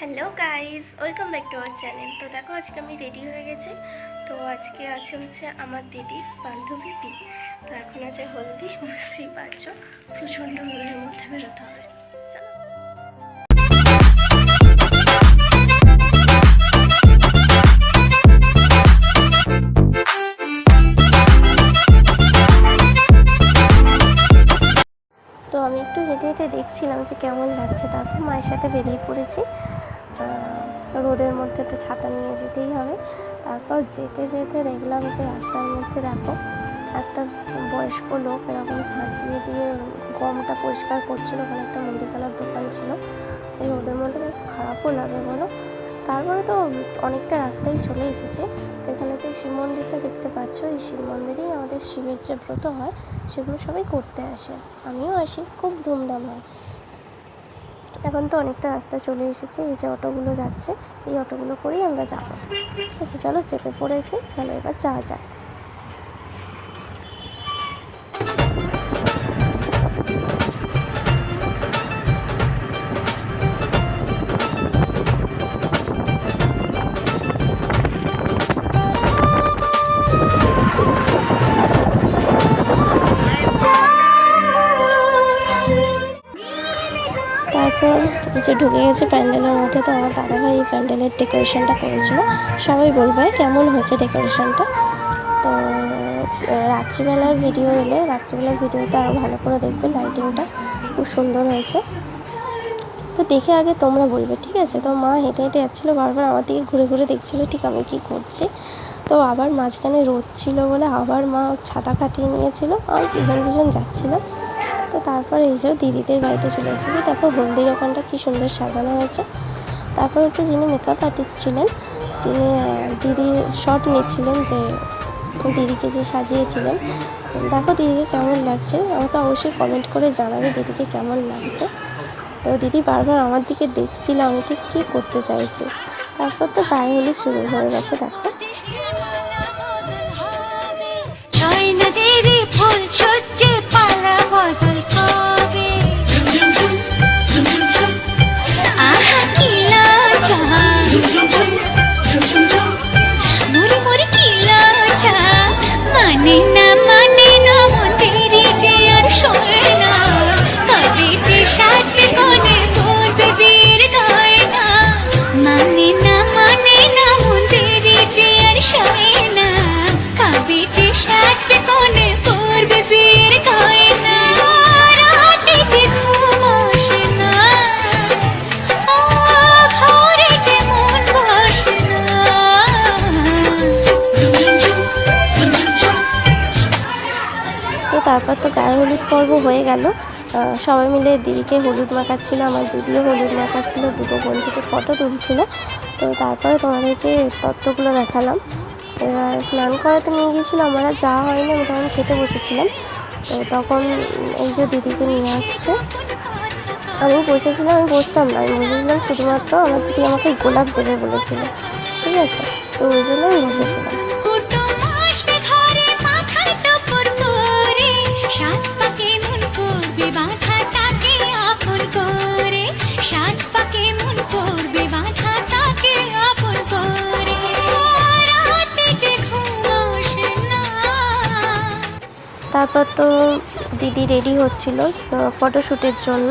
Hello guys, welcome back to our channel. তো দেখো আজকে আমি রেডি হয়ে গেছি। তো আজকে হচ্ছে আমার দিদির বান্ধবী বিয়ে। তো এখন আছে হলদি, বুঝতেই পারছো প্রচণ্ড রোদের মধ্যে বেরোতে হবে। চলো। তো আমি একটু হেঁটে হেঁটে দেখছিলাম যে কেমন লাগছে, তারপর মায়ের সাথে বেরিয়ে পড়েছি। রোদের মধ্যে তো ছাতা নিয়ে যেতেই হবে। তারপর যেতে যেতে দেখলাম যে রাস্তার মধ্যে দেখো একটা বয়স্ক লোক এরকম ঝাঁট দিয়ে দিয়ে গমটা পরিষ্কার করছিল। ওখানে একটা মুদিখানার দোকান ছিল। এই রোদের মধ্যে খুব খারাপও লাগে বলো। তারপরে তো অনেকটা রাস্তায় চলে এসেছে। তো এখানে যে শিব মন্দিরটা দেখতে পাচ্ছ, এই শিব মন্দিরেই আমাদের শিবের যে ব্রত হয় সেগুলো সবাই করতে আসে, আমিও আসি, খুব ধুমধাম হয়। এখন তো অনেকটা রাস্তা চলে এসেছে, এই যে অটোগুলো যাচ্ছে, এই অটোগুলো করেই আমরা যাবো। ঠিক আছে, চলো চেপে পড়েছি, চলো এবার যাওয়া যাক। তারপর এই যে ঢুকে গেছে প্যান্ডেলের মধ্যে। তো আমার দাদাভাই এই প্যান্ডেলের ডেকোরেশনটা করেছিল। সবাই বলবে কেমন হয়েছে ডেকোরেশনটা। তো রাত্রিবেলার ভিডিও এলে রাত্রিবেলার ভিডিওতে আরও ভালো করে দেখবে, লাইটিংটা খুব সুন্দর হয়েছে। তো দেখে আগে তোমরা বলবে, ঠিক আছে। তো মা হেঁটে হেঁটে যাচ্ছিলো, বারবার আমার দিকে ঘুরে ঘুরে দেখছিলো ঠিক আমি কী করছি। তো আবার মাঝখানে রোদ ছিল বলে আবার মা ছাতা কাটিয়ে নিয়েছিল, আমি পিছন পিছন যাচ্ছিলাম। তো তারপর এই যে দিদিদের বাড়িতে চলে এসেছি। তারপর হলদির ওখানটা কী সুন্দর সাজানো হয়েছে। তারপর হচ্ছে যিনি মেকআপ আর্টিস্ট ছিলেন তিনি দিদির শট নিচ্ছিলেন, যে দিদিকে যে সাজিয়েছিলেন। দেখো দিদিকে কেমন লাগছে, আমাকে অবশ্যই কমেন্ট করে জানাবে দিদিকে কেমন লাগছে। তো দিদি বারবার আমার দিকে দেখছিল আমি ঠিক কী করতে চাইছি। তারপর তো গায়ে হলুদ শুরু হয়ে গেছে। দেখো তারপর তো গায়ে হলুদ পর্ব হয়ে গেল। সবাই মিলে দিদিকে হলুদ মাখাচ্ছিল, আমার দিদিও হলুদ মাখাচ্ছিল, দুটো বন্ধুতে ফটো তুলছিল। তো তারপরে তোমাদেরকে তত্ত্বগুলো দেখালাম। এবার স্নান করাতে নিয়ে গিয়েছিলো, আমার আর যাওয়া হয়নি, আমি তখন খেতে বসেছিলাম। তো তখন এই যে দিদিকে নিয়ে আসছে, আমি বসেছিলাম, আমি বসতাম না, আমি বসেছিলাম শুধুমাত্র আমার দিদি আমাকে গোলাপ দেবে বলেছিল, ঠিক আছে। তো ওই জন্য আমি বসেছিলাম। তারপর তো দিদি রেডি হচ্ছিল ফটোশ্যুটের জন্য।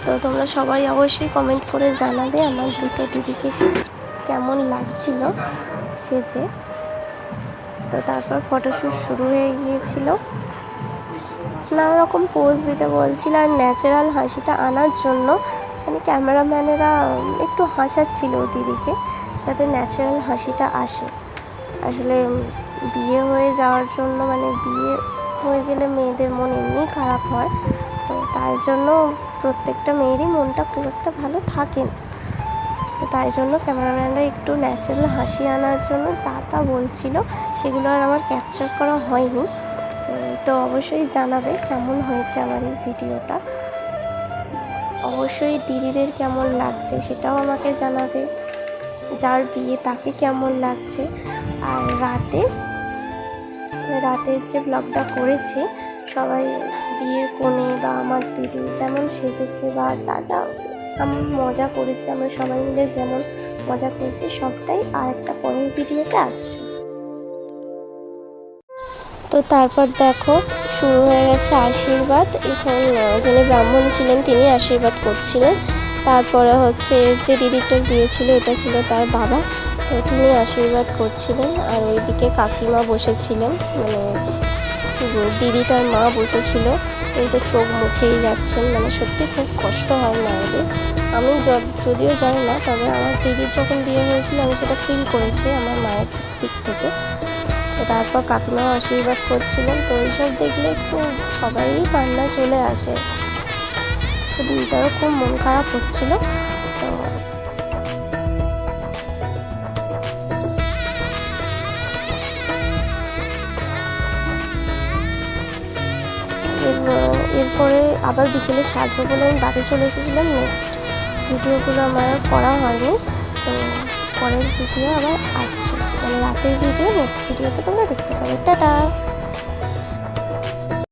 তো তোমরা সবাই অবশ্যই কমেন্ট করে জানাবে আমার দুটো দিদিকে কেমন লাগছিল সেজে। তো তারপর ফটোশ্যুট শুরু হয়ে গিয়েছিল, নানা রকম পোজ দিতে বলছিল, আর ন্যাচারাল হাসিটা আনার জন্য মানে ক্যামেরাম্যানেরা একটু হাসাচ্ছিল দিদিকে, যাতে ন্যাচারাল হাসিটা আসে। আসলে বিয়ে হয়ে যাওয়ার জন্য, মানে বিয়ে হয়ে গেলে মেয়েদের মন এমনিই খারাপ হয়, তো তাই জন্য প্রত্যেকটা মেয়েরই মনটা খুব একটা ভালো থাকে না। তো তাই জন্য ক্যামেরাম্যানরা একটু ন্যাচারাল হাসি আনার জন্য যা তা বলছিল, সেগুলো আর আমার ক্যাপচার করা হয়নি। তো অবশ্যই জানাবে কেমন হয়েছে আমার এই ভিডিওটা। অবশ্যই দিদিদের কেমন লাগছে সেটাও আমাকে জানাবে, যার বিয়ে তাকে কেমন লাগছে। আর রাতের যে ব্লগটা করেছি, সবাই বিয়ের কোণে বা আমার দিদি যেমন সেজেছে বা যা যা আমি মজা করেছি, আমরা সবাই মিলে যেমন মজা করেছি সবটাই আর একটা পরের ভিডিওতে আসছে। তো তারপর দেখো শুরু হয়ে গেছে আশীর্বাদ। এখন যিনি ব্রাহ্মণ ছিলেন তিনি আশীর্বাদ করছিলেন। তারপরে হচ্ছে যে দিদিটার বিয়ে ছিল এটা ছিল তার বাবা, তো তিনি আশীর্বাদ করছিলেন। আর ওইদিকে কাকিমা বসেছিলেন, মানে দিদিটার মা বসেছিল, এই তো চোখ মুছেই যাচ্ছেন। মানে সত্যি খুব কষ্ট হয় মায়েদের। আমি যদিও জানি না, তবে আমার দিদির যখন বিয়ে হয়েছিল আমি সেটা ফিল করেছি আমার মায়ের দিক থেকে। তো তারপর কাকিমাও আশীর্বাদ করছিলেন। তো এইসব দেখলে একটু সবারই কান্না চলে আসে। তো দিদিটারও খুব মন খারাপ হচ্ছিল। তো এরপরে আবার বিকেলে সাজবো বলে আমি বাড়ি চলে এসেছিলাম। নেক্সট ভিডিওগুলো আমার আর করা হয়নি। তো পরের ভিডিও আবার আসছে, মানে রাতের ভিডিও নেক্সট ভিডিওতে তোমরা দেখতে পাবে। টাটা।